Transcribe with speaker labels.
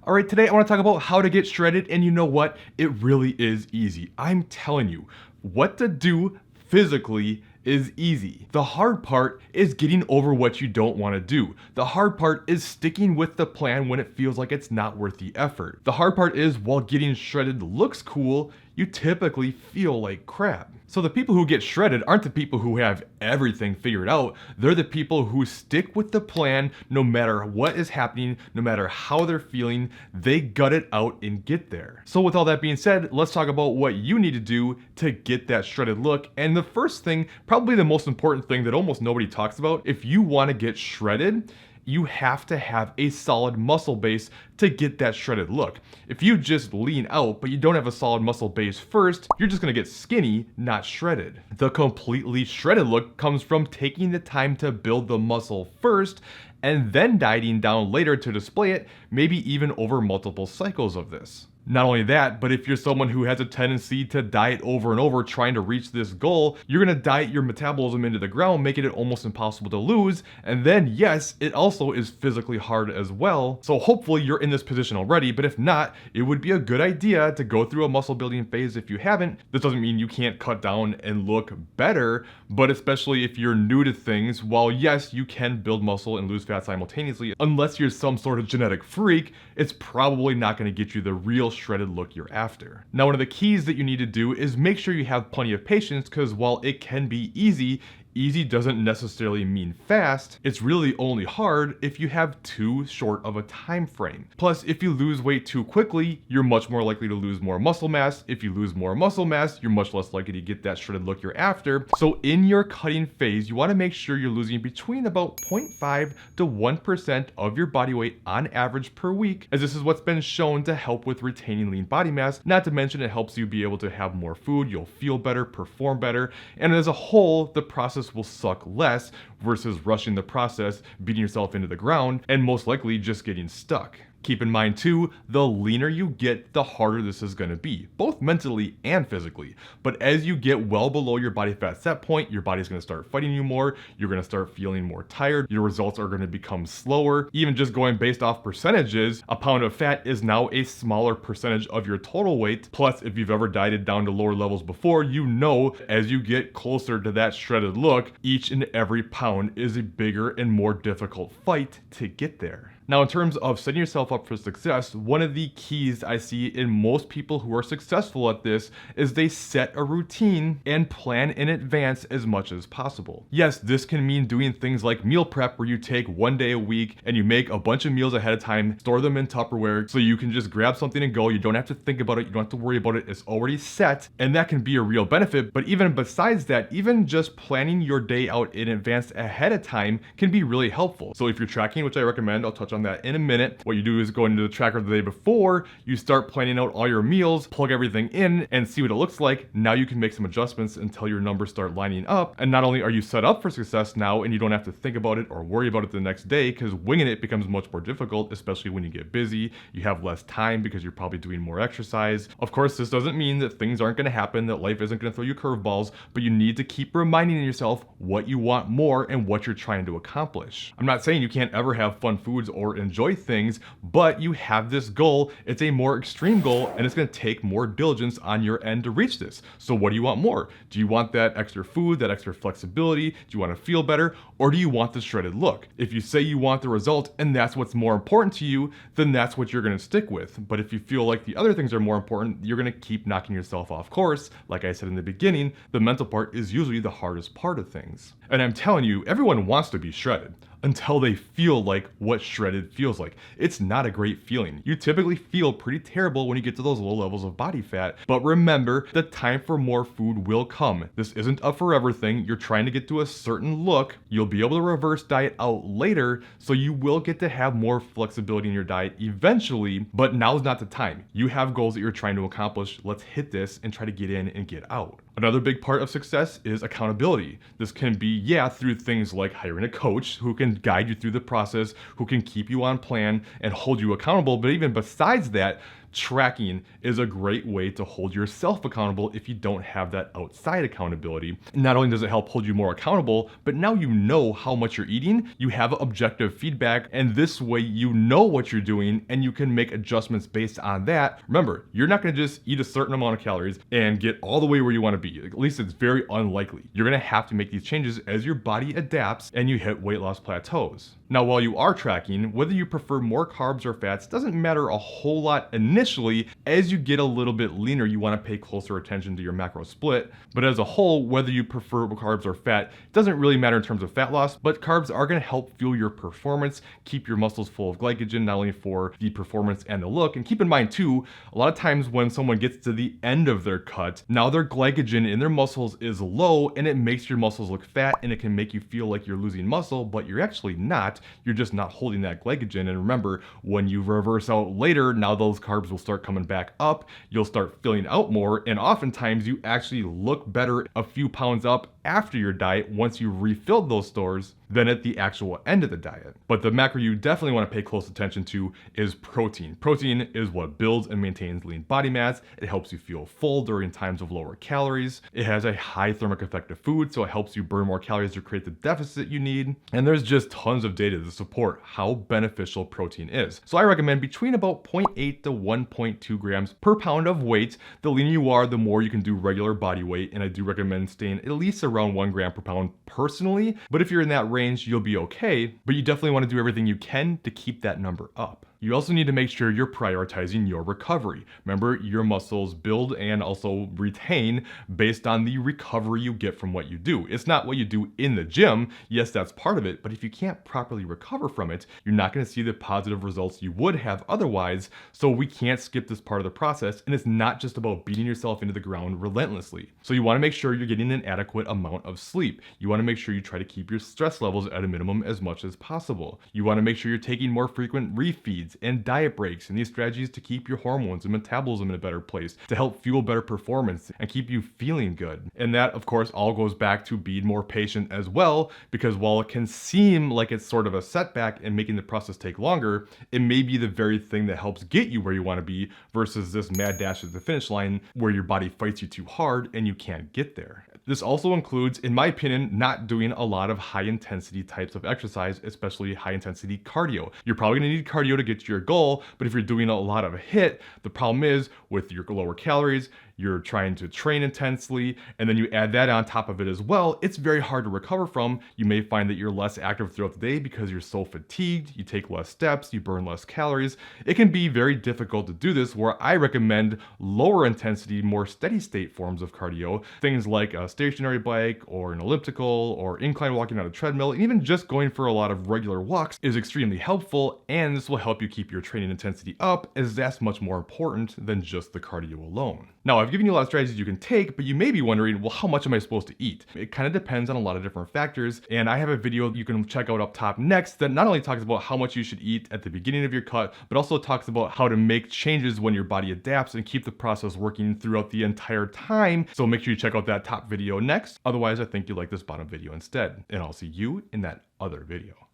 Speaker 1: All right, today I want to talk about how to get shredded, and you know what? It really is easy. I'm telling you, what to do physically is easy. The hard part is getting over what you don't want to do. The hard part is sticking with the plan when it feels like it's not worth the effort. The hard part is while getting shredded looks cool, you typically feel like crap. So the people who get shredded aren't the people who have everything figured out. They're the people who stick with the plan no matter what is happening, no matter how they're feeling, they gut it out and get there. So with all that being said, let's talk about what you need to do to get that shredded look. And the first thing, probably the most important thing that almost nobody talks about, if you want to get shredded, you have to have a solid muscle base to get that shredded look. If you just lean out, but you don't have a solid muscle base first, you're just gonna get skinny, not shredded. The completely shredded look comes from taking the time to build the muscle first, and then dieting down later to display it, maybe even over multiple cycles of this. Not only that, but if you're someone who has a tendency to diet over and over trying to reach this goal, you're gonna diet your metabolism into the ground, making it almost impossible to lose. And then yes, it also is physically hard as well. So hopefully you're in this position already, but if not, it would be a good idea to go through a muscle building phase if you haven't. This doesn't mean you can't cut down and look better, but especially if you're new to things, while yes, you can build muscle and lose fat simultaneously, unless you're some sort of genetic freak, it's probably not gonna get you the real shredded look you're after. Now, one of the keys that you need to do is make sure you have plenty of patience, because while it can be easy doesn't necessarily mean fast. It's really only hard if you have too short of a time frame. Plus, if you lose weight too quickly, you're much more likely to lose more muscle mass. If you lose more muscle mass, you're much less likely to get that shredded look you're after. So in your cutting phase, you want to make sure you're losing between about 0.5 to 1% of your body weight on average per week, as this is what's been shown to help with retaining lean body mass. Not to mention it helps you be able to have more food, you'll feel better, perform better, and as a whole, the process will suck less versus rushing the process, beating yourself into the ground, and most likely just getting stuck. Keep in mind too, the leaner you get, the harder this is going to be, both mentally and physically. But as you get well below your body fat set point, your body's going to start fighting you more, you're going to start feeling more tired, your results are going to become slower. Even just going based off percentages, a pound of fat is now a smaller percentage of your total weight. Plus, if you've ever dieted down to lower levels before, you know as you get closer to that shredded look, each and every pound is a bigger and more difficult fight to get there. Now, in terms of setting yourself up for success, one of the keys I see in most people who are successful at this is they set a routine and plan in advance as much as possible. Yes, this can mean doing things like meal prep, where you take one day a week and you make a bunch of meals ahead of time, store them in Tupperware so you can just grab something and go. You don't have to think about it, you don't have to worry about it, it's already set, and that can be a real benefit. But even besides that, even just planning your day out in advance ahead of time can be really helpful. So if you're tracking, which I recommend, I'll touch on that in a minute, what you do is go into the tracker the day before, you start planning out all your meals, plug everything in, and see what it looks like. Now you can make some adjustments until your numbers start lining up. And not only are you set up for success now, and you don't have to think about it or worry about it the next day, because winging it becomes much more difficult, especially when you get busy. You have less time because you're probably doing more exercise. Of course, this doesn't mean that things aren't going to happen, that life isn't going to throw you curveballs, but you need to keep reminding yourself what you want more and what you're trying to accomplish. I'm not saying you can't ever have fun foods or enjoy things, but you have this goal. It's a more extreme goal, and it's going to take more diligence on your end to reach this. So what do you want more? Do you want that extra food, that extra flexibility? Do you want to feel better? Or do you want the shredded look? If you say you want the result and that's what's more important to you, then that's what you're going to stick with. But if you feel like the other things are more important, you're going to keep knocking yourself off course. Like I said in the beginning, the mental part is usually the hardest part of things. And I'm telling you, everyone wants to be shredded until they feel like what shredded feels like. It's not a great feeling. You typically feel pretty terrible when you get to those low levels of body fat, but remember, the time for more food will come. This isn't a forever thing. You're trying to get to a certain look. You'll be able to reverse diet out later, so you will get to have more flexibility in your diet eventually, but now's not the time. You have goals that you're trying to accomplish. Let's hit this and try to get in and get out. Another big part of success is accountability. This can be, through things like hiring a coach who can guide you through the process, who can keep you on plan and hold you accountable. But even besides that, tracking is a great way to hold yourself accountable if you don't have that outside accountability. Not only does it help hold you more accountable, but now you know how much you're eating, you have objective feedback, and this way you know what you're doing and you can make adjustments based on that. Remember, you're not gonna just eat a certain amount of calories and get all the way where you wanna be. At least it's very unlikely. You're gonna have to make these changes as your body adapts and you hit weight loss plateaus. Now, while you are tracking, whether you prefer more carbs or fats doesn't matter a whole lot initially. As you get a little bit leaner, you want to pay closer attention to your macro split. But as a whole, whether you prefer carbs or fat doesn't really matter in terms of fat loss, but carbs are going to help fuel your performance, keep your muscles full of glycogen, not only for the performance and the look. And keep in mind too, a lot of times when someone gets to the end of their cut, now their glycogen in their muscles is low and it makes your muscles look fat and it can make you feel like you're losing muscle, but you're actually not. You're just not holding that glycogen. And remember, when you reverse out later, now those carbs will start coming back up. You'll start filling out more. And oftentimes you actually look better a few pounds up after your diet once you refilled those stores than at the actual end of the diet. But the macro you definitely want to pay close attention to is protein. Protein is what builds and maintains lean body mass. It helps you feel full during times of lower calories. It has a high thermic effect of food, so it helps you burn more calories to create the deficit you need. And there's just tons of data to support how beneficial protein is. So I recommend between about 0.8 to 1.2 grams per pound of weight. The leaner you are, the more you can do regular body weight, and I do recommend staying at least around 1 gram per pound personally. But if you're in that range, you'll be okay, but you definitely want to do everything you can to keep that number up. You also need to make sure you're prioritizing your recovery. Remember, your muscles build and also retain based on the recovery you get from what you do. It's not what you do in the gym. Yes, that's part of it, but if you can't properly recover from it, you're not going to see the positive results you would have otherwise. So we can't skip this part of the process, and it's not just about beating yourself into the ground relentlessly. So you want to make sure you're getting an adequate amount of sleep. You want to make sure you try to keep your stress levels at a minimum as much as possible. You want to make sure you're taking more frequent refeeds and diet breaks and these strategies to keep your hormones and metabolism in a better place, to help fuel better performance and keep you feeling good. And that, of course, all goes back to being more patient as well, because while it can seem like it's sort of a setback and making the process take longer, it may be the very thing that helps get you where you want to be versus this mad dash at the finish line where your body fights you too hard and you can't get there. This also includes, in my opinion, not doing a lot of high intensity types of exercise, especially high intensity cardio. You're probably gonna need cardio to get to your goal, but if you're doing a lot of HIIT, the problem is with your lower calories, you're trying to train intensely, and then you add that on top of it as well, it's very hard to recover from. You may find that you're less active throughout the day because you're so fatigued, you take less steps, you burn less calories. It can be very difficult to do this, where I recommend lower intensity, more steady state forms of cardio, things like a stationary bike or an elliptical or incline walking on a treadmill, and even just going for a lot of regular walks is extremely helpful, and this will help you keep your training intensity up, as that's much more important than just the cardio alone. Now, I've given you a lot of strategies you can take, but you may be wondering, well, how much am I supposed to eat? It kind of depends on a lot of different factors, and I have a video you can check out up top next that not only talks about how much you should eat at the beginning of your cut, but also talks about how to make changes when your body adapts and keep the process working throughout the entire time. So make sure you check out that top video next. Otherwise, I think you'll like this bottom video instead, and I'll see you in that other video.